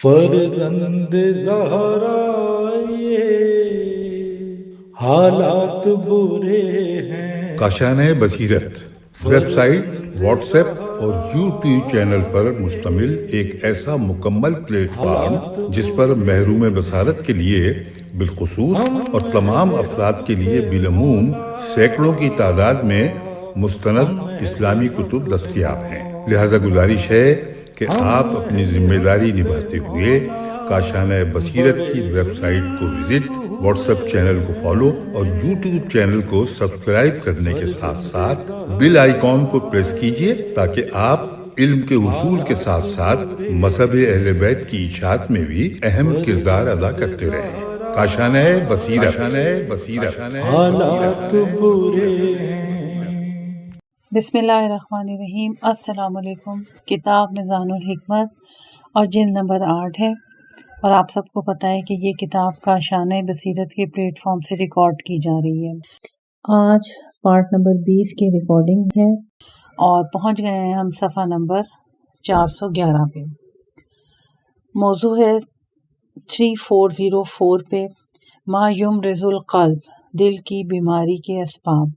فرزند زہرا یہ حالات برے ہیں۔ کاشانۂ بصیرت ویب سائٹ، واٹس ایپ اور یوٹیوب چینل پر مشتمل ایک ایسا مکمل پلیٹ فارم جس پر محروم بصارت کے لیے بالخصوص اور تمام افراد کے لیے بالعموم سینکڑوں کی تعداد میں مستند اسلامی کتب دستیاب ہیں۔ لہذا گزارش ہے کہ آپ اپنی ذمہ داری نبھاتے ہوئے کاشانۂ بصیرت کی ویب سائٹ کو وزٹ، واٹس ایپ چینل کو فالو اور یوٹیوب چینل کو سبسکرائب کرنے کے ساتھ ساتھ بیل آئیکن کو پریس کیجیے تاکہ آپ علم کے حصول کے ساتھ ساتھ مذہب اہل بیت کی اشاعت میں بھی اہم کردار ادا کرتے رہیں۔ کاشانۂ بصیرت حالات برے ہیں۔ بسم اللہ الرحمن الرحیم۔ السلام علیکم۔ کتاب میزان الحکمت اور جلد نمبر 8 ہے، اور آپ سب کو پتہ ہے کہ یہ کتاب کاشانۂ بصیرت کے پلیٹ فارم سے ریکارڈ کی جا رہی ہے۔ آج پارٹ نمبر 20 کی ریکارڈنگ ہے اور پہنچ گئے ہیں ہم صفحہ نمبر 411 پہ۔ موضوع ہے 3404 پہ، ما یمرض القلب، دل کی بیماری کے اسباب،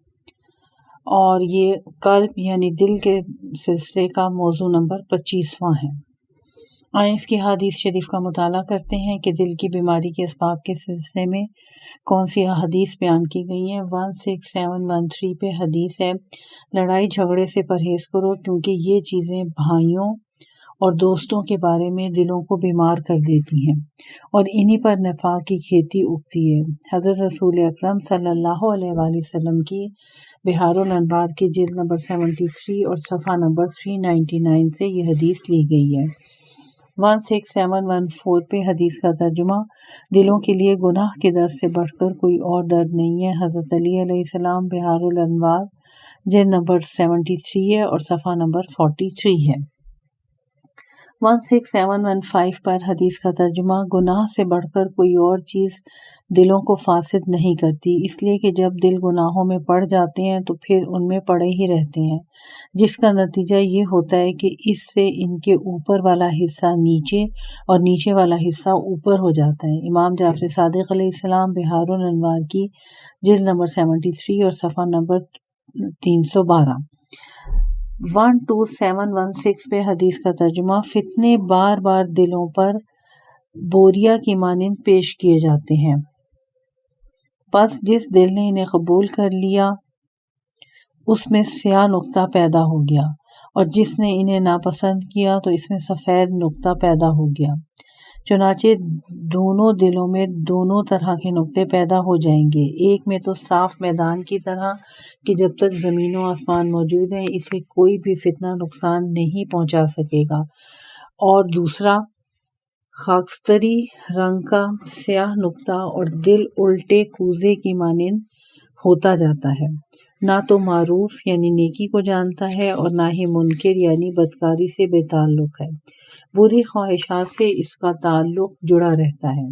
اور یہ قلب یعنی دل کے سلسلے کا موضوع نمبر 25واں ہے۔ آئیں اس کی حدیث شریف کا مطالعہ کرتے ہیں کہ دل کی بیماری کے اسباب کے سلسلے میں کون سی حدیث بیان کی گئی ہیں۔ 16713 پہ حدیث ہے، لڑائی جھگڑے سے پرہیز کرو کیونکہ یہ چیزیں بھائیوں اور دوستوں کے بارے میں دلوں کو بیمار کر دیتی ہیں اور انہی پر نفاق کی کھیتی اگتی ہے۔ حضرت رسول اکرم صلی اللہ علیہ وآلہ وسلم کی بحار الانوار کی جلد نمبر 73 اور صفحہ نمبر 399 سے یہ حدیث لی گئی ہے۔ 16714 پہ حدیث کا ترجمہ، دلوں کے لیے گناہ کے درد سے بڑھ کر کوئی اور درد نہیں ہے۔ حضرت علی علیہ السلام بحار الانوار جلد نمبر 73 ہے اور صفحہ نمبر 43 ہے۔ 16715 پر حدیث کا ترجمہ، گناہ سے بڑھ کر کوئی اور چیز دلوں کو فاسد نہیں کرتی، اس لیے کہ جب دل گناہوں میں پڑ جاتے ہیں تو پھر ان میں پڑے ہی رہتے ہیں، جس کا نتیجہ یہ ہوتا ہے کہ اس سے ان کے اوپر والا حصہ نیچے اور نیچے والا حصہ اوپر ہو جاتا ہے۔ امام جعفر صادق علیہ السلام بحار الانوار کی جلد نمبر 73 اور صفحہ نمبر 312۔ 12716 پہ حدیث کا ترجمہ، فتنے بار بار دلوں پر بوریا کی مانند پیش کیے جاتے ہیں، پس جس دل نے انہیں قبول کر لیا اس میں سیاہ نقطہ پیدا ہو گیا، اور جس نے انہیں ناپسند کیا تو اس میں سفید نقطہ پیدا ہو گیا۔ چنانچہ دونوں دلوں میں دونوں طرح کے نقطے پیدا ہو جائیں گے، ایک میں تو صاف میدان کی طرح کہ جب تک زمین و آسمان موجود ہیں اسے کوئی بھی فتنہ نقصان نہیں پہنچا سکے گا، اور دوسرا خاکستری رنگ کا سیاہ نقطہ، اور دل الٹے کوزے کی مانند ہوتا جاتا ہے، نہ تو معروف یعنی نیکی کو جانتا ہے اور نہ ہی منکر یعنی بدکاری سے بے تعلق ہے، بری خواہشات سے اس کا تعلق جڑا رہتا ہے۔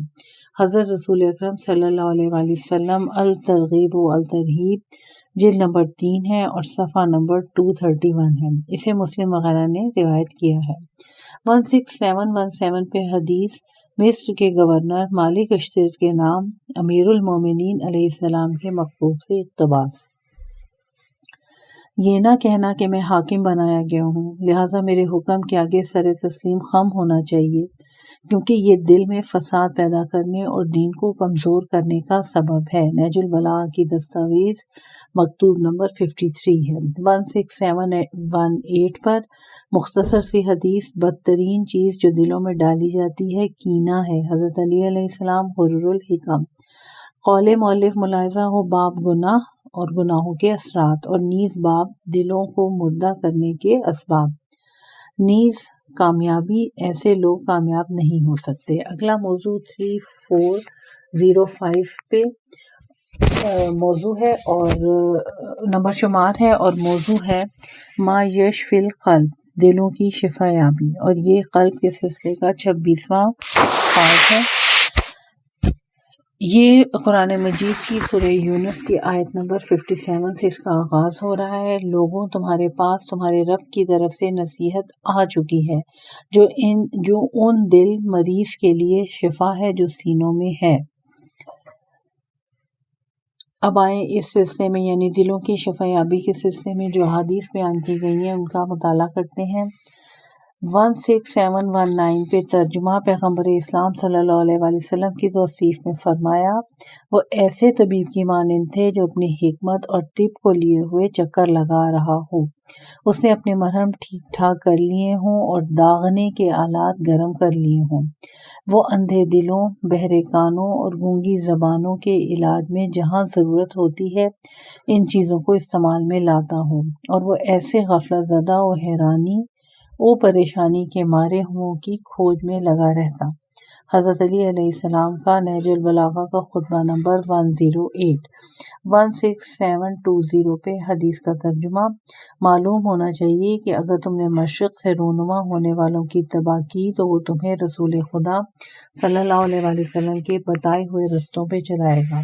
حضرت رسول اکرم صلی اللہ علیہ وآلہ وسلم الترغیب و الترہیب جلد نمبر 3 ہے اور صفحہ نمبر 231 ہے، اسے مسلم وغیرہ نے روایت کیا ہے۔ 16717 پہ حدیث، مصر کے گورنر مالک اشتر کے نام امیر المومنین علیہ السلام کے مکتوب سے اقتباس۔ یہ نہ کہنا کہ میں حاکم بنایا گیا ہوں لہٰذا میرے حکم کے آگے سر تسلیم خم ہونا چاہیے، کیونکہ یہ دل میں فساد پیدا کرنے اور دین کو کمزور کرنے کا سبب ہے۔ نہج البلاغہ کی دستاویز مکتوب نمبر 53 ہے۔ 16718 پر مختصر سی حدیث، بدترین چیز جو دلوں میں ڈالی جاتی ہے کینہ ہے۔ حضرت علی علیہ السلام غرر الحکم۔ قول مؤلف ملاحظہ ہو، باب گناہ اور گناہوں کے اثرات، اور نیز باب دلوں کو مردہ کرنے کے اسباب، نیز کامیابی، ایسے لوگ کامیاب نہیں ہو سکتے۔ اگلا موضوع 3405 پہ موضوع ہے اور نمبر شمار ہے، اور موضوع ہے ما یشفی القلب، دلوں کی شفا یابی، اور یہ قلب کے سلسلے کا 26واں پارٹ ہے۔ یہ قرآن مجید کی سورہ یونس کی آیت نمبر 57 سے اس کا آغاز ہو رہا ہے۔ لوگوں، تمہارے پاس تمہارے رب کی طرف سے نصیحت آ چکی ہے جو ان دل مریض کے لیے شفا ہے جو سینوں میں ہے۔ اب آئیں اس سلسلے میں یعنی دلوں کی شفا یابی کے سلسلے میں جو احادیث بیان کی گئی ہیں ان کا مطالعہ کرتے ہیں۔ 16719 پہ ترجمہ پیغمبر اسلام صلی اللہ علیہ وآلہ وسلم کی توصیف میں فرمایا، وہ ایسے طبیب کی مانند تھے جو اپنی حکمت اور طب کو لیے ہوئے چکر لگا رہا ہو۔ اس نے اپنے مرہم ٹھیک ٹھاک کر لیے ہوں اور داغنے کے آلات گرم کر لیے ہوں۔ وہ اندھے دلوں، بہرے کانوں اور گونگی زبانوں کے علاج میں جہاں ضرورت ہوتی ہے ان چیزوں کو استعمال میں لاتا ہو، اور وہ ایسے غفلت زدہ و حیرانی پریشانی کے مارے ہوں کی کھوج میں لگا رہتا۔ حضرت علی علیہ السلام کا نہج البلاغہ کا خطبہ نمبر 108 16720 پہ حدیث کا ترجمہ، معلوم ہونا چاہیے کہ اگر تم نے مشرق سے رونما ہونے والوں کی اتباع کی تو وہ تمہیں رسول خدا صلی اللہ علیہ وآلہ وسلم کے بتائے ہوئے رستوں پہ چلائے گا،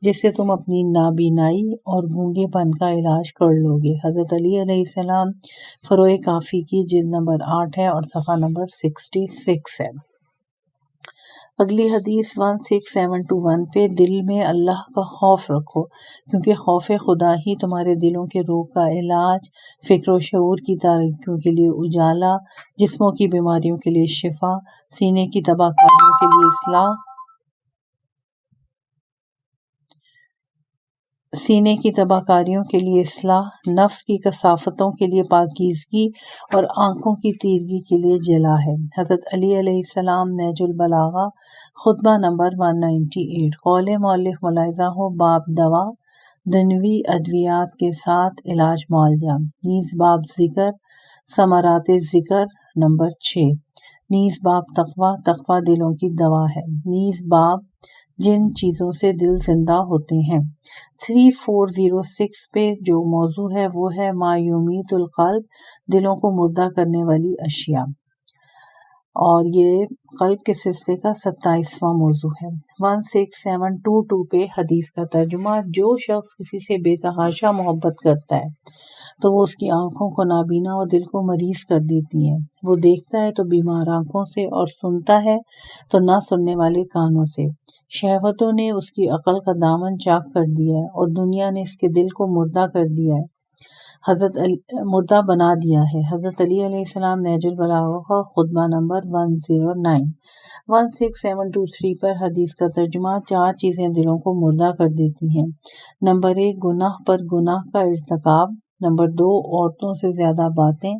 جس سے تم اپنی نابینائی اور گونگے پن کا علاج کر لو گے۔ حضرت علی علیہ السلام فروع کافی کی جلد نمبر 8 ہے اور صفحہ نمبر 66 ہے۔ اگلی حدیث 16721 پہ، دل میں اللہ کا خوف رکھو کیونکہ خوف خدا ہی تمہارے دلوں کے روگ کا علاج، فکر و شعور کی تاریکیوں کے لیے اجالا، جسموں کی بیماریوں کے لیے شفا، سینے کی تباہ کاریوں کے لیے اصلاح، نفس کی کثافتوں کے لیے پاکیزگی اور آنکھوں کی تیرگی کے لیے جلا ہے۔ حضرت علی علیہ السلام نہج البلاغہ خطبہ نمبر 198۔ قول مؤلف ملاحظہ ہو، باب دوا، دنوی ادویات کے ساتھ علاج معالجہ، نیز باب ذکر، ثمرات ذکر نمبر 6، نیز باب تقوی، تقوی دلوں کی دوا ہے، نیز باب جن چیزوں سے دل زندہ ہوتے ہیں۔ 3406 پہ جو موضوع ہے وہ ہے ما یمیت القلب، دلوں کو مردہ کرنے والی اشیاء، اور یہ قلب کے سلسلے کا 27واں موضوع ہے۔ 16722 پہ حدیث کا ترجمہ، جو شخص کسی سے بے تحاشا محبت کرتا ہے تو وہ اس کی آنکھوں کو نابینا اور دل کو مریض کر دیتی ہیں۔ وہ دیکھتا ہے تو بیمار آنکھوں سے اور سنتا ہے تو نہ سننے والے کانوں سے۔ شہوتوں نے اس کی عقل کا دامن چاک کر دیا ہے اور دنیا نے اس کے دل کو مردہ کر دیا ہے، مردہ بنا دیا ہے۔ حضرت علی علیہ السلام نہج البلاغہ کا خطبہ نمبر 109۔ 16723 پر حدیث کا ترجمہ، 4 چیزیں دلوں کو مردہ کر دیتی ہیں۔ نمبر 1، گناہ پر گناہ کا ارتکاب۔ نمبر 2، عورتوں سے زیادہ باتیں۔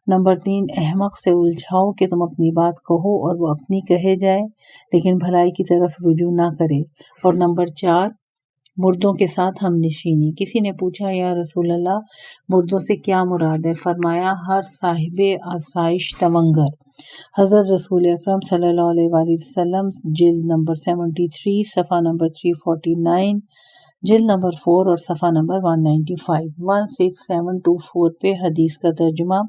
نمبر 3، احمق سے الجھاؤ کہ تم اپنی بات کہو اور وہ اپنی کہے جائے لیکن بھلائی کی طرف رجوع نہ کرے۔ اور نمبر 4، مردوں کے ساتھ ہم نشینی۔ کسی نے پوچھا، یا رسول اللہ، مردوں سے کیا مراد ہے؟ فرمایا، ہر صاحب آسائش تونگر۔ حضرت رسول اکرم صلی اللہ علیہ وآلہ وسلم جلد نمبر 73 صفحہ نمبر 349، جلد نمبر 4 اور صفحہ نمبر 195۔ 16724 پہ حدیث کا ترجمہ،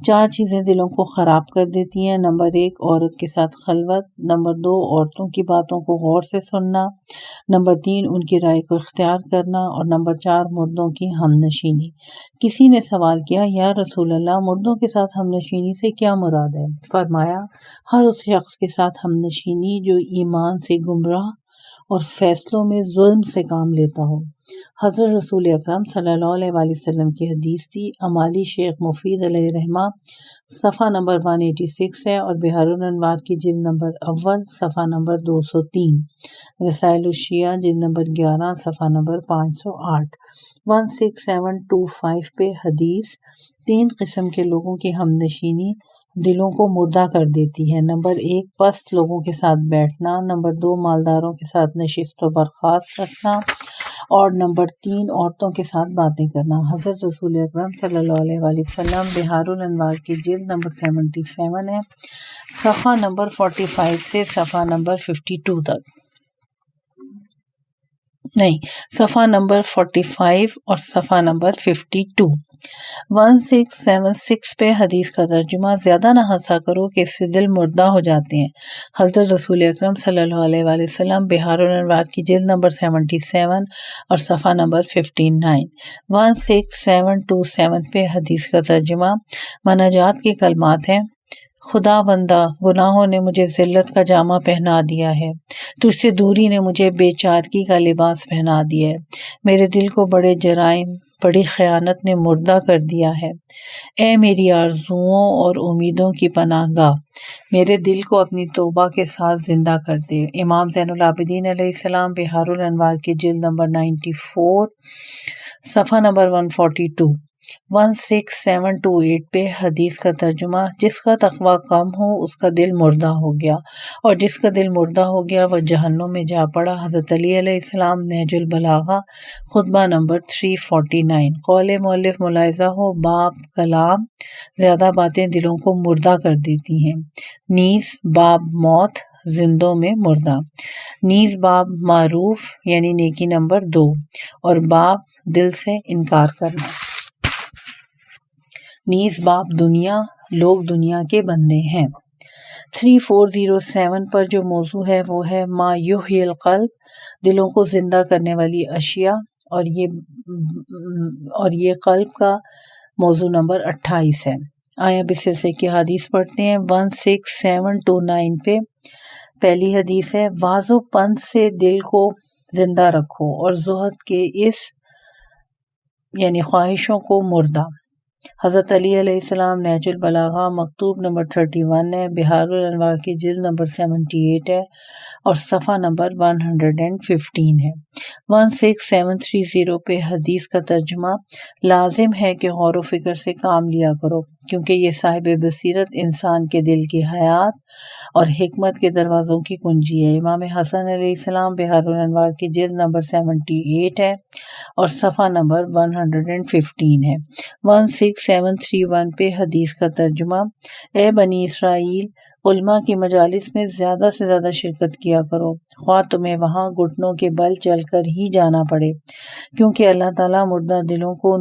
4 چیزیں دلوں کو خراب کر دیتی ہیں۔ نمبر 1، عورت کے ساتھ خلوت۔ نمبر 2، عورتوں کی باتوں کو غور سے سننا۔ نمبر 3، ان کی رائے کو اختیار کرنا۔ اور نمبر 4، مردوں کی ہم نشینی۔ کسی نے سوال کیا، یا رسول اللہ، مردوں کے ساتھ ہم نشینی سے کیا مراد ہے؟ فرمایا، ہر اس شخص کے ساتھ ہم نشینی جو ایمان سے گمراہ اور فیصلوں میں ظلم سے کام لیتا ہو۔ حضرت رسول اکرم صلی اللہ علیہ وآلہ وسلم کی حدیث تھی۔ امالی شیخ مفید علیہ رحمہ صفحہ نمبر 186 ہے اور بحار الانوار کی جلد نمبر 1 صفحہ نمبر 203، وسائل الشیعہ جلد نمبر 11 صفحہ نمبر 508۔ 16725 پہ حدیث، 3 قسم کے لوگوں کی ہم نشینی دلوں کو مردہ کر دیتی ہے۔ نمبر 1، پست لوگوں کے ساتھ بیٹھنا۔ نمبر 2، مالداروں کے ساتھ نشست و برخاست رکھنا۔ اور نمبر 3، عورتوں کے ساتھ باتیں کرنا۔ حضرت رسول اکرم صلی اللہ علیہ وآلہ وسلم بحار الانوار کی جلد نمبر 77 ہے، صفحہ نمبر 45 سے صفحہ نمبر 52 تک، صفحہ نمبر 45 اور صفحہ نمبر 52۔ 1676 پہ حدیث کا ترجمہ، زیادہ نہ ہنسا کرو کہ اس سے دل مردہ ہو جاتے ہیں۔ حضرت رسول اکرم صلی اللہ علیہ وآلہ وسلم، بہار الانوار کی جلد نمبر 77 اور صفحہ نمبر 59۔ 1677 پہ حدیث کا ترجمہ، مناجات کے کلمات ہیں: خدا بندہ، گناہوں نے مجھے ذلت کا جامہ پہنا دیا ہے، تجھ سے دوری نے مجھے بے چارگی کا لباس پہنا دیا ہے، میرے دل کو بڑے جرائم، بڑی خیانت نے مردہ کر دیا ہے۔ اے میری آرزوؤں اور امیدوں کی پناہ گاہ، میرے دل کو اپنی توبہ کے ساتھ زندہ کر دے۔ امام زین العابدین علیہ السلام، بہار الانوار کی جلد نمبر 94 صفحہ نمبر 142۔ 16728 پہ حدیث کا ترجمہ، جس کا تقوی کم ہو اس کا دل مردہ ہو گیا، اور جس کا دل مردہ ہو گیا وہ جہنم میں جا پڑا۔ حضرت علی علیہ السلام، نہج البلاغہ، خطبہ نمبر 349۔ قول مؤلف ملاحظہ ہو، باب کلام، زیادہ باتیں دلوں کو مردہ کر دیتی ہیں۔ نیز باب موت، زندوں میں مردہ۔ نیز باب معروف یعنی نیکی نمبر 2، اور باب دل سے انکار کرنا۔ نیز باب دنیا، لوگ دنیا کے بندے ہیں۔ 3407 پر جو موضوع ہے وہ ہے ما یحیی القلب، دلوں کو زندہ کرنے والی اشیاء، اور یہ قلب کا موضوع نمبر 28 ہے۔ آئیں اب اس سلسلے کی حدیث پڑھتے ہیں۔ 16729 پہ پہلی حدیث ہے، واز و پند سے دل کو زندہ رکھو اور زہد کے اس یعنی خواہشوں کو مردہ۔ حضرت علی علیہ السلام، نہج البلاغہ، مکتوب نمبر 31 ہے، بہار الانوار کی جلد نمبر 78 ہے، اور صفحہ نمبر 115 ہے۔ 16730 پہ حدیث کا ترجمہ، لازم ہے کہ غور و فکر سے کام لیا کرو، کیونکہ یہ صاحب بصیرت انسان کے دل کی حیات اور حکمت کے دروازوں کی کنجی ہے۔ امام حسن علیہ السلام، بہار الانوار کی جلد نمبر 78 ہے، اور صفحہ نمبر 115 ہے۔ 16731 پہ حدیث کا ترجمہ، اے بنی اسرائیل، علماء کی مجالس میں زیادہ سے زیادہ شرکت کیا کرو، خواہ تمہیں وہاں گھٹنوں کے بل چل کر ہی جانا پڑے، کیونکہ اللہ تعالیٰ مردہ دلوں کو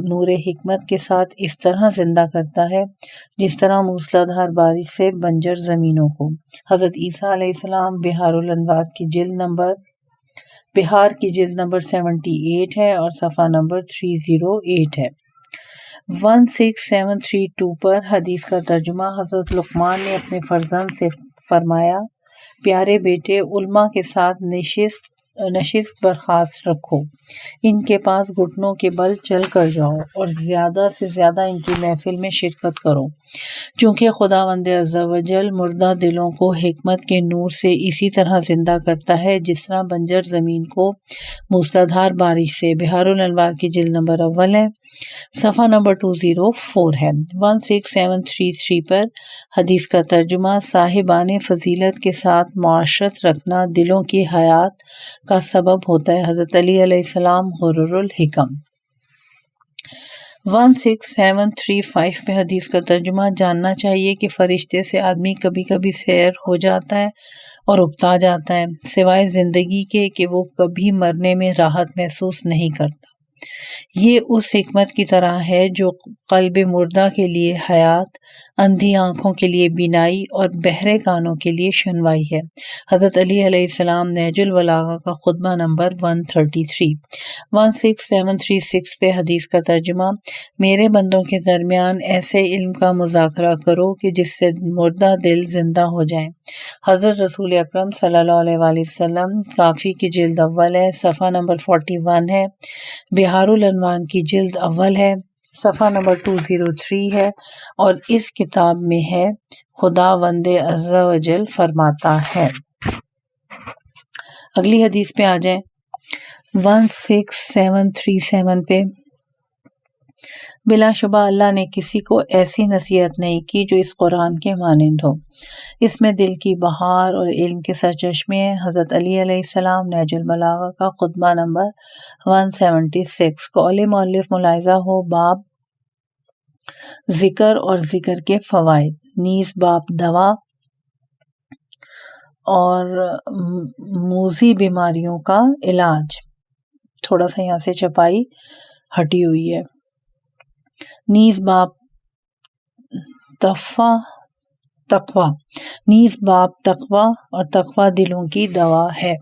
نور حکمت کے ساتھ اس طرح زندہ کرتا ہے جس طرح موسلا دھار بارش سے بنجر زمینوں کو۔ حضرت عیسیٰ علیہ السلام، بہار الانوار کی جلد نمبر 78 ہے، اور صفحہ نمبر 308 ہے۔ 16732 پر حدیث کا ترجمہ، حضرت لقمان نے اپنے فرزند سے فرمایا، پیارے بیٹے، علماء کے ساتھ نشست برخاست رکھو، ان کے پاس گھٹنوں کے بل چل کر جاؤ اور زیادہ سے زیادہ ان کی محفل میں شرکت کرو، چونکہ خداوند عز و جل مردہ دلوں کو حکمت کے نور سے اسی طرح زندہ کرتا ہے جس طرح بنجر زمین کو موسلادھار بارش سے۔ بہار الانوار کی جلد نمبر 1 ہے، صفحہ نمبر 204 ہے۔ 16733 پر حدیث کا ترجمہ، صاحبان فضیلت کے ساتھ معاشرت رکھنا دلوں کی حیات کا سبب ہوتا ہے۔ حضرت علی علیہ السلام، غرر الحکم۔ 16735 پہ حدیث کا ترجمہ، جاننا چاہیے کہ فرشتے سے آدمی کبھی کبھی سیر ہو جاتا ہے اور اکتا جاتا ہے، سوائے زندگی کے کہ وہ کبھی مرنے میں راحت محسوس نہیں کرتا۔ یہ اس حکمت کی طرح ہے جو قلب مردہ کے لیے حیات، اندھی آنکھوں کے لیے بینائی اور بہرے کانوں کے لیے شنوائی ہے۔ حضرت علی علیہ السلام، نہج البلاغہ کا خطبہ نمبر 133۔ 16736 پہ حدیث کا ترجمہ، میرے بندوں کے درمیان ایسے علم کا مذاکرہ کرو کہ جس سے مردہ دل زندہ ہو جائیں۔ حضرت رسول اکرم صلی اللہ علیہ وآلہ وسلم، کافی کی جلد اول ہے، صفحہ نمبر 41 ہے، بہار الانوار کی جلد اول ہے، صفحہ نمبر 203 ہے، اور اس کتاب میں ہے، خداوند عز و جل فرماتا ہے۔ اگلی حدیث پہ آ جائیں۔ 16737 پہ، بلا شبہ اللہ نے کسی کو ایسی نصیحت نہیں کی جو اس قرآن کے مانند ہو، اس میں دل کی بہار اور علم کے سرچشمے ہیں۔ حضرت علی علیہ السلام، نہج البلاغہ کا خطبہ نمبر 176۔ قول مؤلف ملاحظہ ہو، باب ذکر اور ذکر کے فوائد، نیز باب دوا اور موذی بیماریوں کا علاج۔ تھوڑا سا یہاں سے چھپائی ہٹی ہوئی ہے۔ نیز باب تقوی اور تقوی دلوں کی دوا ہے۔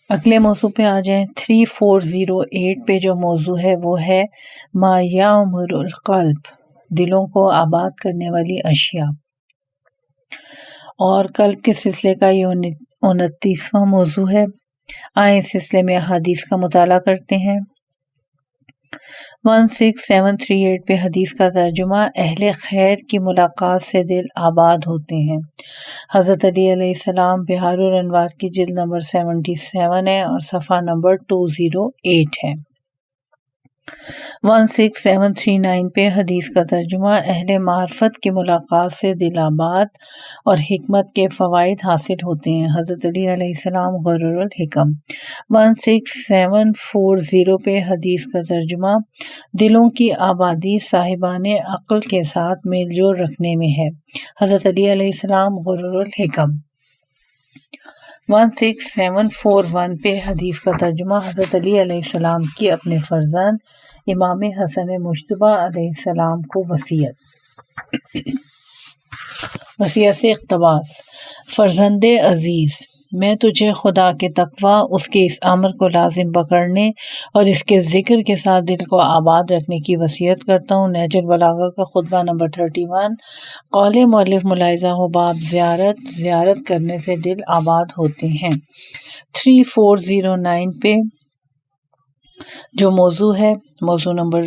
اگلے موضوع پہ آ جائیں۔ 3408 پہ جو موضوع ہے وہ ہے ما یعمر القلب، دلوں کو آباد کرنے والی اشیاء، اور قلب کے سلسلے کا یہ 29واں موضوع ہے۔ آئیں اس سلسلے میں احادیث کا مطالعہ کرتے ہیں۔ 16738 پہ حدیث کا ترجمہ، اہل خیر کی ملاقات سے دل آباد ہوتے ہیں۔ حضرت علی علیہ السلام بہار الانوار کی جلد نمبر 77 ہے اور صفحہ نمبر 208 ہے۔ 16739 پہ حدیث کا ترجمہ، اہل معرفت کی ملاقات سے دل آباد اور حکمت کے فوائد حاصل ہوتے ہیں۔ حضرت علی علیہ السلام غرر الحکم۔ 16740 پہ حدیث کا ترجمہ، دلوں کی آبادی صاحبان عقل کے ساتھ میل جول رکھنے میں ہے۔ حضرت علی علیہ السلام غرر الحکم۔ 16741 پہ حدیث کا ترجمہ، حضرت علی علیہ السلام کی اپنے فرزند امام حسن مجتبیٰ علیہ السلام کو وصیت سے اقتباس۔ فرزند عزیز، میں تجھے خدا کے تقوی، اس کے اس امر کو لازم پکڑنے اور اس کے ذکر کے ساتھ دل کو آباد رکھنے کی وصیت کرتا ہوں۔ نہج البلاغہ کا خطبہ نمبر 31۔ قول مؤلف ملاحظہ ہو، باب زیارت کرنے سے دل آباد ہوتے ہیں۔ 3409 پہ جو موضوع ہے، موضوع نمبر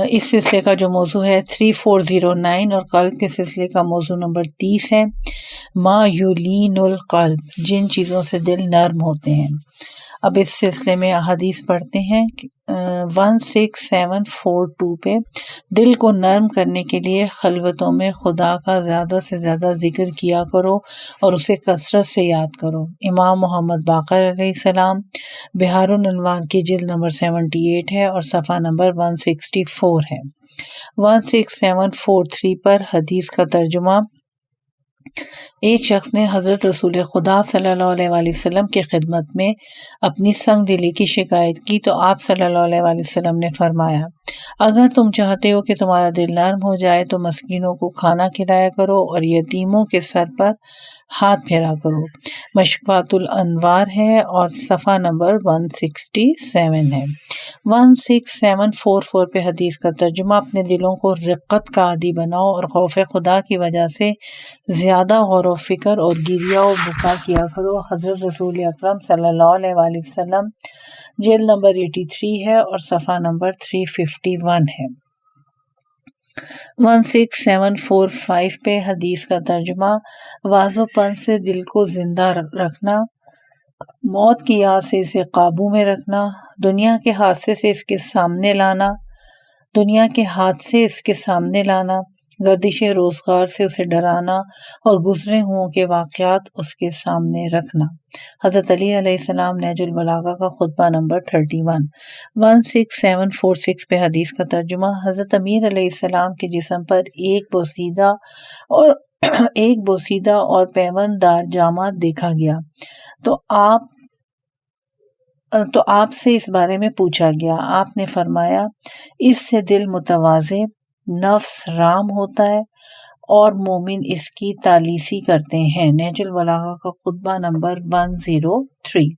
اس سلسلے کا جو موضوع ہے 3409 اور قلب کے سلسلے کا موضوع نمبر 30 ہے، ما یلین القلب، جن چیزوں سے دل نرم ہوتے ہیں۔ اب اس سلسلے میں احادیث پڑھتے ہیں۔ 16742 پہ دل کو نرم کرنے کے لیے خلوتوں میں خدا کا زیادہ سے زیادہ ذکر کیا کرو اور اسے کثرت سے یاد کرو۔ امام محمد باقر علیہ السلام بہار الانوار کی جلد نمبر 78 ہے اور صفحہ نمبر 164 ہے۔ 16743 پر حدیث کا ترجمہ، ایک شخص نے حضرت رسول خدا صلی اللہ علیہ وآلہ وسلم کی خدمت میں اپنی سنگ دلی کی شکایت کی تو آپ صلی اللہ علیہ وآلہ وسلم نے فرمایا، اگر تم چاہتے ہو کہ تمہارا دل نرم ہو جائے تو مسکینوں کو کھانا کھلایا کرو اور یتیموں کے سر پر ہاتھ پھیرا کرو۔ مشکوات الانوار ہے اور صفحہ نمبر 167 ہے۔ 16744 پہ حدیث کا ترجمہ، اپنے دلوں کو رقت کا عادی بناؤ اور خوف خدا کی وجہ سے زیادہ غور و فکر اور گریہ و بکا کیا کرو۔ حضرت رسول اکرم صلی اللہ علیہ وآلہ وسلم جلد نمبر 83 ہے اور صفحہ نمبر 351 ہے۔ 16745 پہ حدیث کا ترجمہ، واضح پن سے دل کو زندہ رکھنا، موت کی یاد سے اسے قابو میں رکھنا، دنیا کے حادثے سے اس کے سامنے لانا، گردش روزگار سے اسے ڈرانا اور گزرے ہوں کے واقعات اس کے سامنے رکھنا۔ حضرت علی علیہ السلام نہج البلاغہ کا خطبہ نمبر 31۔ 16746 پہ حدیث کا ترجمہ، حضرت امیر علیہ السلام کے جسم پر ایک بوسیدہ اور پیوند دار جامہ دیکھا گیا تو آپ سے اس بارے میں پوچھا گیا۔ آپ نے فرمایا، اس سے دل متواضع، نفس رام ہوتا ہے اور مومن اس کی تالیسی کرتے ہیں۔ نہج البلاغہ کا خطبہ نمبر 103۔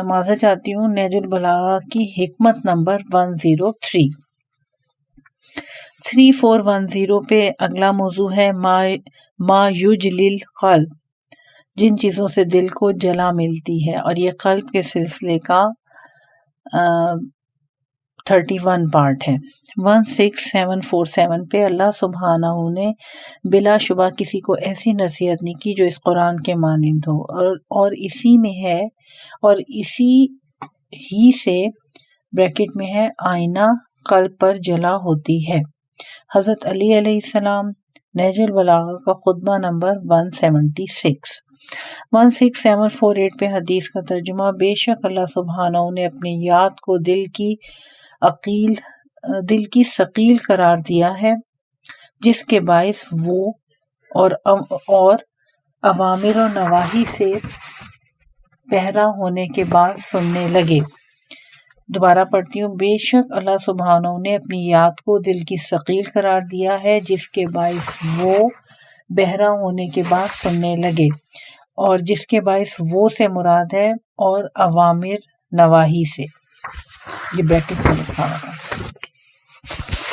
معذرت چاہتی ہوں، نہج البلاغہ کی حکمت نمبر 103۔ 3410 پہ اگلا موضوع ہے ما یجلی القلب، جن چیزوں سے دل کو جلا ملتی ہے، اور یہ قلب کے سلسلے کا 31 پارٹ ہے۔ 16747 پہ اللہ سبحانہ نے بلا شبہ کسی کو ایسی نصیحت نہیں کی جو اس قرآن کے مانند ہو، اور اسی میں ہے، اور اسی ہی سے بریکٹ میں ہے، آئینہ قلب پر جلا ہوتی ہے۔ حضرت علی علیہ السلام نہج البلاغہ کا خطبہ نمبر 176۔ 16748 پہ حدیث کا ترجمہ، بے شک اللہ سبحانہ نے اپنی یاد کو دل کی ثقیل قرار دیا ہے، جس کے باعث وہ اور اوامر و نواہی سے پہرا ہونے کے بعد سننے لگے۔ دوبارہ پڑھتی ہوں. بے شک اللہ سبحانہ نے اپنی یاد کو دل کی ثقیل قرار دیا ہے جس کے باعث وہ بہرا ہونے کے بعد سننے لگے، اور جس کے باعث وہ سے مراد ہے اور اوامر نواہی سے. یہ بریکٹ میں لکھا ہوا ہے.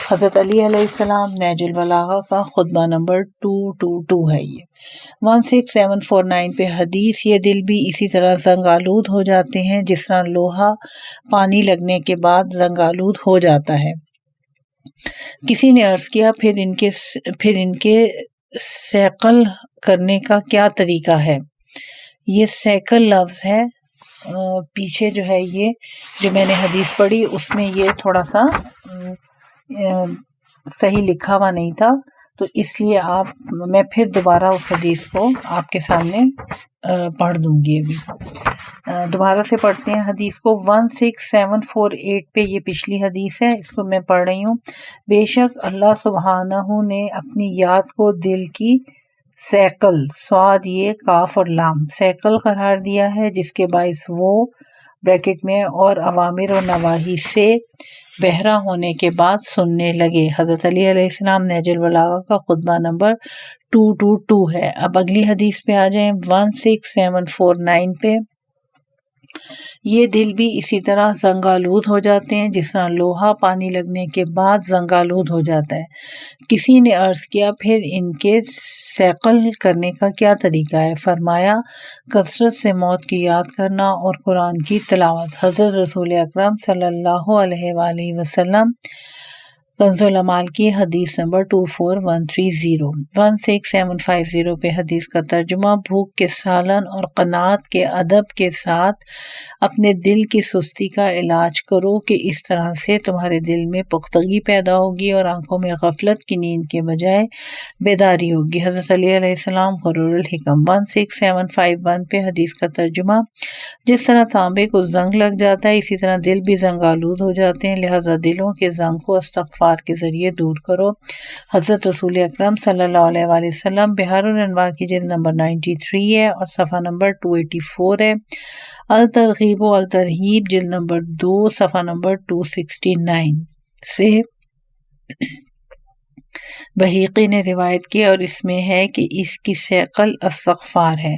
حضرت علی علیہ السلام نہج البلاغہ کا خطبہ نمبر 222 ہے. یہ 16749 پہ حدیث. یہ دل بھی اسی طرح زنگ آلود ہو جاتے ہیں جس طرح لوہا پانی لگنے کے بعد زنگ آلود ہو جاتا ہے. کسی نے عرض کیا پھر ان کے سیقل کرنے کا کیا طریقہ ہے؟ یہ سیکل لفظ ہے، پیچھے جو ہے یہ جو میں نے حدیث پڑھی اس میں یہ تھوڑا سا صحیح لکھا ہوا نہیں تھا، تو اس لیے میں پھر دوبارہ اس حدیث کو آپ کے سامنے پڑھ دوں گی. ابھی دوبارہ سے پڑھتے ہیں حدیث کو. 16748 پہ یہ پچھلی حدیث ہے، اس کو میں پڑھ رہی ہوں. بے شک اللہ سبحانہ نے اپنی یاد کو دل کی سیکل سواد یہ کاف اور لام سیکل قرار دیا ہے جس کے باعث وہ بریکٹ میں اور اوامر و نواہی سے بہرا ہونے کے بعد سننے لگے. حضرت علی علیہ السلام نہج البلاغہ کا خطبہ نمبر 222 ہے. اب اگلی حدیث پہ آ جائیں. 16749 پہ. یہ دل بھی اسی طرح زنگ آلود ہو جاتے ہیں جس طرح لوہا پانی لگنے کے بعد زنگ آلود ہو جاتا ہے. کسی نے عرض کیا پھر ان کے سیقل کرنے کا کیا طریقہ ہے؟ فرمایا کثرت سے موت کی یاد کرنا اور قرآن کی تلاوت. حضرت رسول اکرم صلی اللہ علیہ وآلہ وسلم کنز العمال کی حدیث نمبر 24130. 16750 پہ حدیث کا ترجمہ. بھوک کے سالن اور قناعت کے ادب کے ساتھ اپنے دل کی سستی کا علاج کرو کہ اس طرح سے تمہارے دل میں پختگی پیدا ہوگی اور آنکھوں میں غفلت کی نیند کے بجائے بیداری ہوگی. حضرت علی علیہ السلام غرور الحکم. 16751 پہ حدیث کا ترجمہ. جس طرح تانبے کو زنگ لگ جاتا ہے اسی طرح دل بھی زنگ آلود ہو جاتے ہیں، لہذا دلوں کے زنگ کو استغفار کے ذریعے دور کرو. حضرت رسول اکرم صلی اللہ علیہ وآلہ وسلم. بحار الانوار کی جلد نمبر 93 ہے اور صفحہ نمبر 284 ہے. الترغیب و الترہیب جلد نمبر 2 صفحہ نمبر 269 سے بحیقی نے روایت کی اور اس میں ہے کہ اس کی سیقل استغفار ہے.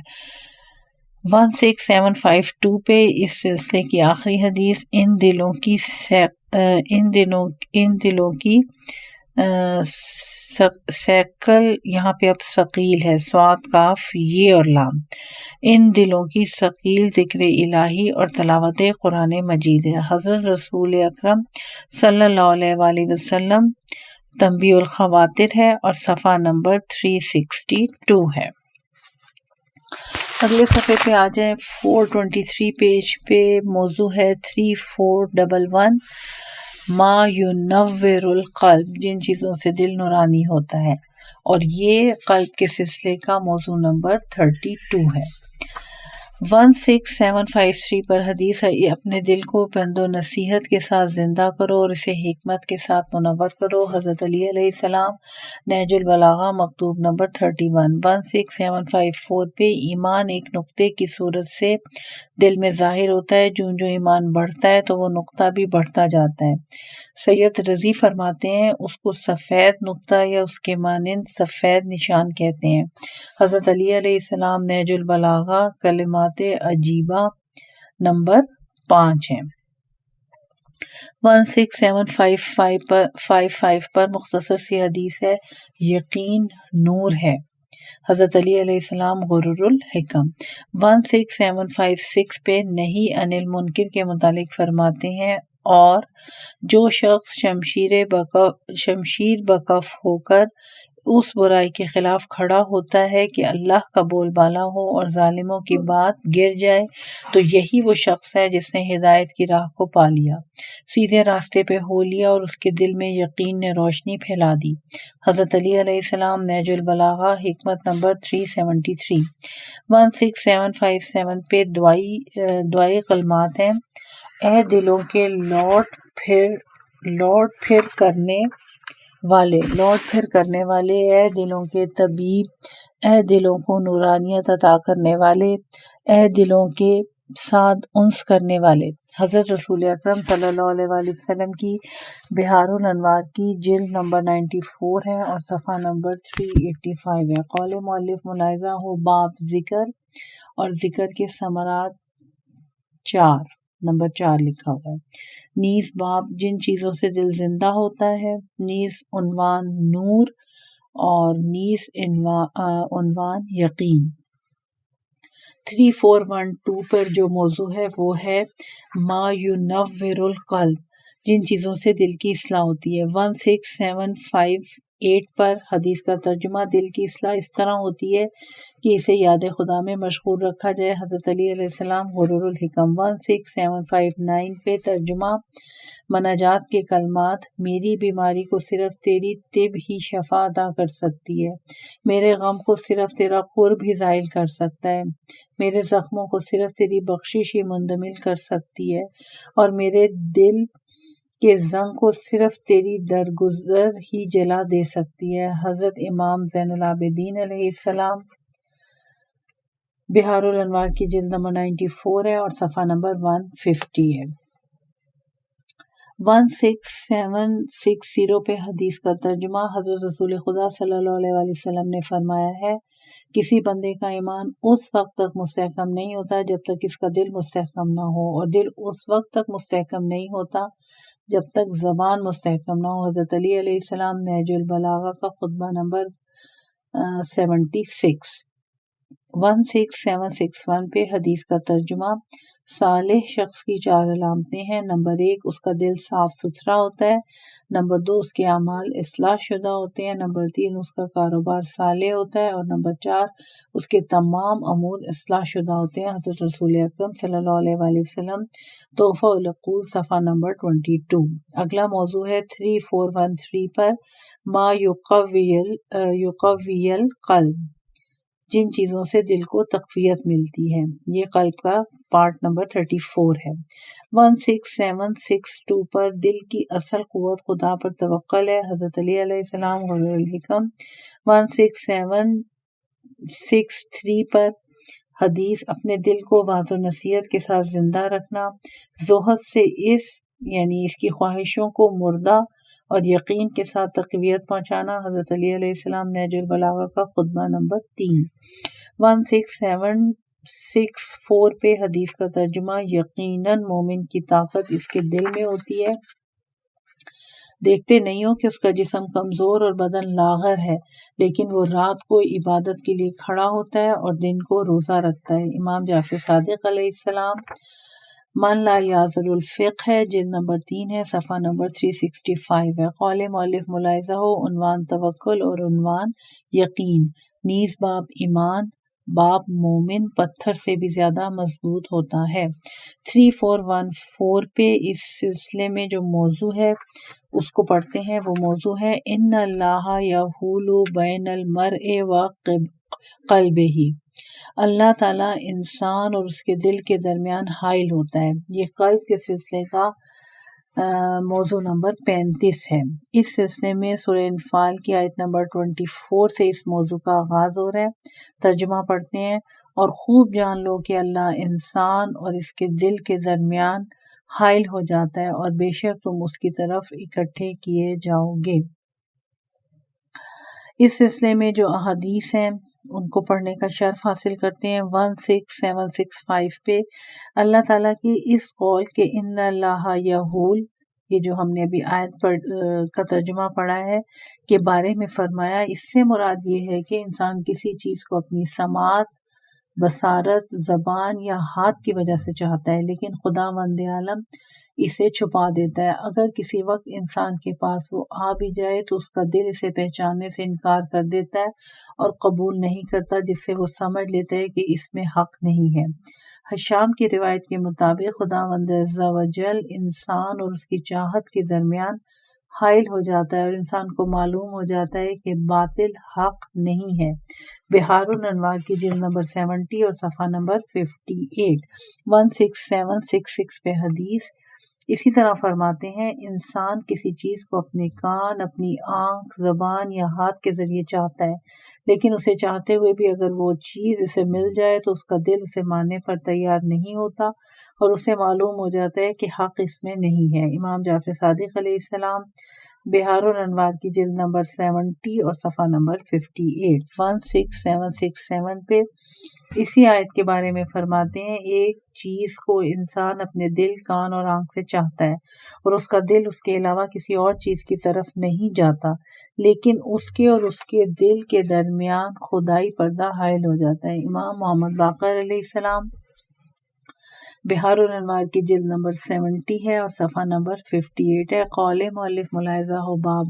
16752 پہ اس سلسلے کی آخری حدیث. ان دلوں کی سیکل یہاں پہ اب ثقیل ہے، سواد کاف یہ اور لام. ان دلوں کی ثقیل ذکر الہی اور تلاوت قرآن مجید ہے. حضرت رسول اکرم صلی اللہ علیہ وآلہ وسلم تنبیہ الخواطر ہے اور صفحہ نمبر 362 ہے. اگلے صفحے پہ آ جائیں. 423 پیج پہ موضوع ہے 3411 ما ینور القلب، جن چیزوں سے دل نورانی ہوتا ہے، اور یہ قلب کے سلسلے کا موضوع نمبر 32 ہے. 16753 پر حدیث ہے. اپنے دل کو پند و نصیحت کے ساتھ زندہ کرو اور اسے حکمت کے ساتھ منور کرو. حضرت علی علیہ السلام نہج البلاغہ مکتوب نمبر 31. 16754 پہ ایمان ایک نقطے کی صورت سے دل میں ظاہر ہوتا ہے، جو ایمان بڑھتا ہے تو وہ نقطہ بھی بڑھتا جاتا ہے. سید رضی فرماتے ہیں اس کو سفید نقطہ یا اس کے مانند سفید نشان کہتے ہیں. حضرت علی علیہ السلام نہج البلاغہ کلمات عجیبہ نمبر 5 ہیں. 16755 پر مختصر سی حدیث ہے. یقین نور ہے. حضرت علی علیہ السلام غرور الحکم. 16756 پہ نہیں انل منکر کے متعلق فرماتے ہیں اور جو شخص شمشیر بکف ہو کر اس برائی کے خلاف کھڑا ہوتا ہے کہ اللہ کا بول بالا ہو اور ظالموں کی بات گر جائے تو یہی وہ شخص ہے جس نے ہدایت کی راہ کو پا لیا، سیدھے راستے پہ ہو لیا اور اس کے دل میں یقین نے روشنی پھیلا دی. حضرت علی علیہ السلام نہج البلاغہ حکمت نمبر 373. 16757 پہ دعائی کلمات ہیں. اے دلوں کے لوٹ پھر کرنے والے، اے دلوں کے طبیب، اے دلوں کو نورانیت عطا کرنے والے، اے دلوں کے ساتھ انس کرنے والے۔ حضرت رسول اکرم صلی اللہ علیہ وسلم کی بحار الانوار کی جلد نمبر 94 ہے اور صفحہ نمبر 385 ہے۔ قول مؤلف ملاحظہ ہو باب ذکر اور ذکر کے ثمرات 4 نمبر 4 لکھا ہوا ہے۔ نیز باب جن چیزوں سے دل زندہ ہوتا ہے، نیز عنوان نور اور نیز عنوان یقین۔ 3412 پر جو موضوع ہے وہ ہے ما ینور القلب، جن چیزوں سے دل کی اصلاح ہوتی ہے۔ 16758 پر حدیث کا ترجمہ دل کی اصلاح اس طرح ہوتی ہے کہ اسے یاد خدا میں مشغول رکھا جائے۔ حضرت علی علیہ السلام غرور الحکم۔ 16759 پہ ترجمہ مناجات کے کلمات، میری بیماری کو صرف تیری طب ہی شفا عطا کر سکتی ہے، میرے غم کو صرف تیرا قرب ہی زائل کر سکتا ہے، میرے زخموں کو صرف تیری بخشش ہی مندمل کر سکتی ہے، اور میرے دل کے زنگ کو صرف تیری درگزر ہی جلا دے سکتی ہے۔ حضرت امام زین العابدین علیہ السلام بحار الانوار کی جلد نمبر 94 ہے اور صفحہ نمبر 150 ہے۔ 16760 پہ حدیث کا ترجمہ حضرت رسول خدا صلی اللہ علیہ وسلم نے فرمایا ہے، کسی بندے کا ایمان اس وقت تک مستحکم نہیں ہوتا جب تک اس کا دل مستحکم نہ ہو، اور دل اس وقت تک مستحکم نہیں ہوتا جب تک زبان مستحکم نہ ہو۔ حضرت علی علیہ السلام نہج البلاغہ کا خطبہ نمبر 76۔ 16761 پہ حدیث کا ترجمہ صالح شخص کی 4 علامتیں ہیں۔ نمبر 1 اس کا دل صاف ستھرا ہوتا ہے، نمبر 2 اس کے اعمال اصلاح شدہ ہوتے ہیں، نمبر 3 اس کا کاروبار صالح ہوتا ہے، اور نمبر 4 اس کے تمام امور اصلاح شدہ ہوتے ہیں۔ حضرت رسول اکرم صلی اللہ علیہ وسلم تحفہ العقول صفحہ نمبر 22۔ اگلا موضوع ہے 3413 پر ما یقوی القلب، جن چیزوں سے دل کو تقویت ملتی ہے۔ یہ قلب کا پارٹ نمبر 34 ہے۔ 16762 پر دل کی اصل قوت خدا پر توکل ہے۔ حضرت علی علیہ السلام غرور الحکم۔ 16763 پر حدیث اپنے دل کو واعظ و نصیحت کے ساتھ زندہ رکھنا، زہد سے یعنی اس کی خواہشوں کو مردہ اور یقین کے ساتھ تقویت پہنچانا۔ حضرت علی علیہ السلام نہج البلاغہ کا خطبہ نمبر 3۔ 16764 پہ حدیث کا ترجمہ یقیناً مومن کی طاقت اس کے دل میں ہوتی ہے، دیکھتے نہیں ہو کہ اس کا جسم کمزور اور بدن لاغر ہے، لیکن وہ رات کو عبادت کے لیے کھڑا ہوتا ہے اور دن کو روزہ رکھتا ہے۔ امام جعفر صادق علیہ السلام من لا یعذر الفقہ ہے، جلد نمبر 3 ہے، صفحہ نمبر 365 ہے۔ قول مؤلف ملاحظہ ہو عنوان توکل اور عنوان یقین، نیز باب ایمان، باب مومن پتھر سے بھی زیادہ مضبوط ہوتا ہے۔ 3414 پہ اس سلسلے میں جو موضوع ہے اس کو پڑھتے ہیں۔ وہ موضوع ہے ان اللہ یحول بین المرء و قلبہ، اللہ تعالیٰ انسان اور اس کے دل کے درمیان حائل ہوتا ہے۔ یہ قلب کے سلسلے کا موضوع نمبر 35 ہے۔ اس سلسلے میں سورہ انفال کی آیت نمبر 24 سے اس موضوع کا آغاز ہو رہا ہے۔ ترجمہ پڑھتے ہیں، اور خوب جان لو کہ اللہ انسان اور اس کے دل کے درمیان حائل ہو جاتا ہے، اور بے شک تم اس کی طرف اکٹھے کیے جاؤ گے۔ اس سلسلے میں جو احادیث ہیں ان کو پڑھنے کا شرف حاصل کرتے ہیں۔ 16765 پہ اللہ تعالیٰ کی اس قول کے ان اللہ یحول، یہ جو ہم نے ابھی آیت کا ترجمہ پڑھا ہے کے بارے میں فرمایا، اس سے مراد یہ ہے کہ انسان کسی چیز کو اپنی سماعت، بصارت، زبان یا ہاتھ کی وجہ سے چاہتا ہے، لیکن خداوند عالم اسے چھپا دیتا ہے۔ اگر کسی وقت انسان کے پاس وہ آ بھی جائے تو اس کا دل اسے پہچاننے سے انکار کر دیتا ہے اور قبول نہیں کرتا، جس سے وہ سمجھ لیتا ہے کہ اس میں حق نہیں ہے۔ حشام کی روایت کے مطابق خداوند عز و جل انسان اور اس کی چاہت کے درمیان حائل ہو جاتا ہے، اور انسان کو معلوم ہو جاتا ہے کہ باطل حق نہیں ہے۔ بحار الانوار کی جلد نمبر 70 اور صفحہ نمبر 58۔ 16766 پہ حدیث اسی طرح فرماتے ہیں انسان کسی چیز کو اپنے کان، اپنی آنکھ، زبان یا ہاتھ کے ذریعے چاہتا ہے، لیکن اسے چاہتے ہوئے بھی اگر وہ چیز اسے مل جائے تو اس کا دل اسے ماننے پر تیار نہیں ہوتا اور اسے معلوم ہو جاتا ہے کہ حق اس میں نہیں ہے۔ امام جعفر صادق علیہ السلام بہار الانوار کی جلد نمبر 70 اور صفحہ نمبر 58 16767 پہ اسی آیت کے بارے میں فرماتے ہیں ایک چیز کو انسان اپنے دل، کان اور آنکھ سے چاہتا ہے اور اس کا دل اس کے علاوہ کسی اور چیز کی طرف نہیں جاتا، لیکن اس کے اور اس کے دل کے درمیان خدائی پردہ حائل ہو جاتا ہے۔ امام محمد باقر علیہ السلام بہار الانوار کی جلد نمبر 70 ہے اور صفحہ نمبر 58 ہے۔ قول مؤلف ملاحظہ ہو باب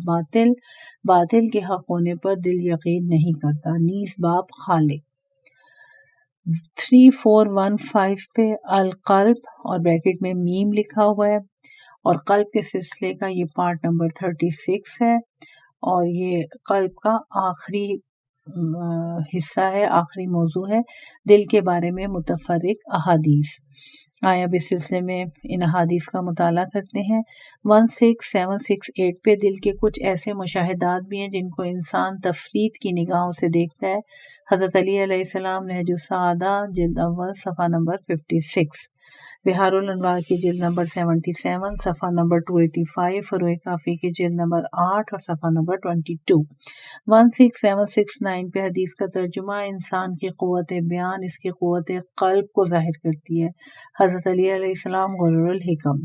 باطل کے حق ہونے پر دل یقین نہیں کرتا، نیز باب خالق 3415 پہ القلب اور بریکٹ میں میم لکھا ہوا ہے اور قلب کے سلسلے کا یہ پارٹ نمبر 36 ہے اور یہ قلب کا آخری حصہ ہے، آخری موضوع ہے، دل کے بارے میں متفرق احادیث۔ آئے اب اس سلسلے میں ان احادیث کا مطالعہ کرتے ہیں۔ 16768 پہ دل کے کچھ ایسے مشاہدات بھی ہیں جن کو انسان تفرید کی نگاہوں سے دیکھتا ہے۔ حضرت علی علیہ السلام نہج السعادہ جلد اول صفحہ نمبر 56، بہار الانوار کی جلد نمبر 77 صفحہ نمبر 285، فروع کافی کی جلد نمبر 8 اور صفحہ نمبر 22۔ 16769 پہ حدیث کا ترجمہ انسان کی قوت بیان اس کی قوت قلب کو ظاہر کرتی ہے، حضرت علی علیہ السلام غرر الحکم۔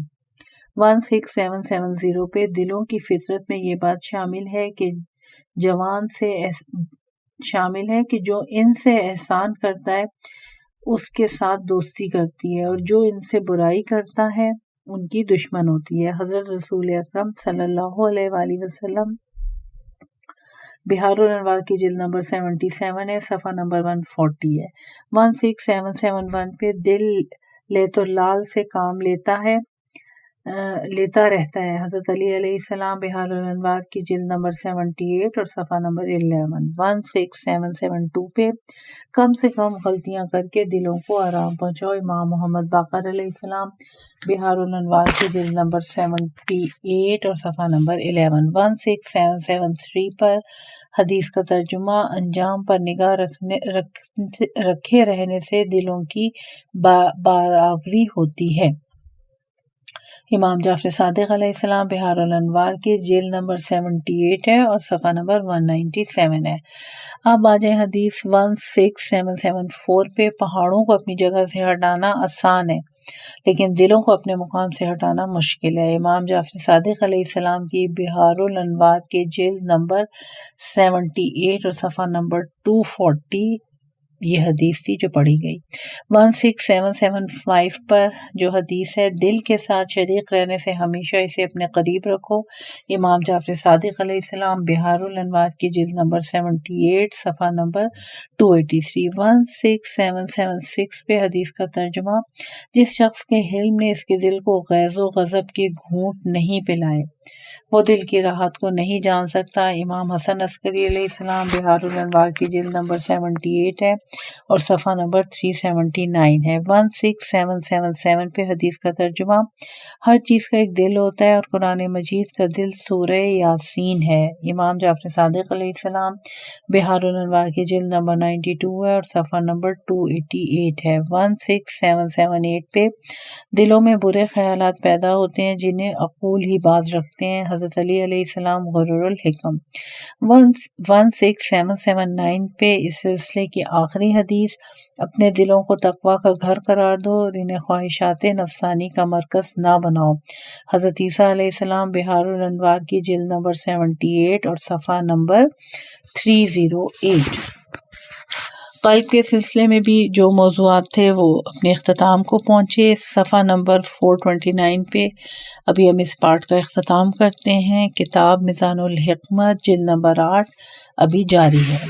16770 پہ دلوں کی فطرت میں یہ بات شامل ہے کہ جو ان سے احسان کرتا ہے اس کے ساتھ دوستی کرتی ہے اور جو ان سے برائی کرتا ہے ان کی دشمن ہوتی ہے۔ حضرت رسول اکرم صلی اللہ علیہ وآلہ وسلم بہار الانوار کی جلد نمبر 77 ہے، صفحہ نمبر 140 ہے۔ 16771 پہ دل لیت لال سے کام لیتا رہتا ہے، حضرت علی علیہ السلام بہار الانوار کی جلد نمبر 78 اور صفحہ نمبر 11۔ 16772 پہ کم سے کم غلطیاں کر کے دلوں کو آرام پہنچاؤ، امام محمد باقر علیہ السلام بہار الانوار کی جلد نمبر 78 اور صفحہ نمبر 11۔ 16773 پر حدیث کا ترجمہ انجام پر نگاہ رکھے رہنے سے دلوں کی باراوری ہوتی ہے، امام جعفر صادق علیہ السلام بہار الانوار کی جلد نمبر 78 ہے اور صفحہ نمبر 197 ہے۔ اب آ جائیں حدیث 16774 پہ پہاڑوں کو اپنی جگہ سے ہٹانا آسان ہے لیکن دلوں کو اپنے مقام سے ہٹانا مشکل ہے، امام جعفر صادق علیہ السلام کی بہار الانوار کی جلد نمبر 78 اور صفحہ نمبر 240 یہ حدیث تھی جو پڑھی گئی۔ 16775 پر جو حدیث ہے دل کے ساتھ شریک رہنے سے ہمیشہ اسے اپنے قریب رکھو، امام جعفر صادق علیہ السلام بہار الانوار کی جلد نمبر 78 صفحہ نمبر 283۔ 16776 پہ حدیث کا ترجمہ جس شخص کے حلم نے اس کے دل کو غیظ و غضب کے گھونٹ نہیں پلائے وہ دل کی راحت کو نہیں جان سکتا، امام حسن عسکری علیہ السلام بہار الانوار کی جلد نمبر 78 ہے اور صفحہ نمبر 379 ہے۔ 16777 پہ حدیث کا ترجمہ ہر چیز کا ایک دل ہوتا ہے اور قرآن مجید کا دل سورہ یاسین ہے، امام جعفر صادق علیہ السلام بہار الانوار کی جلد نمبر 92 ہے اور صفحہ نمبر 288 ہے۔ 16778 پہ دلوں میں برے خیالات پیدا ہوتے ہیں جنہیں عقول ہی باز رکھتے ہیں، حضرت علی علیہ السلام غرر الحکم۔ 16779 پہ اس سلسلے کی آخری حدیث اپنے دلوں کو تقویٰ کا گھر قرار دو اور انہیں خواہشات نفسانی کا مرکز نہ بناؤ، حضرت عیسیٰ علیہ السلام بہار الانوار کی جلد نمبر 78 اور صفحہ نمبر 308۔ قلب کے سلسلے میں بھی جو موضوعات تھے وہ اپنے اختتام کو پہنچے، صفحہ نمبر 429 پہ ابھی ہم اس پارٹ کا اختتام کرتے ہیں۔ کتاب میزان الحکمت جلد نمبر 8 ابھی جاری ہے۔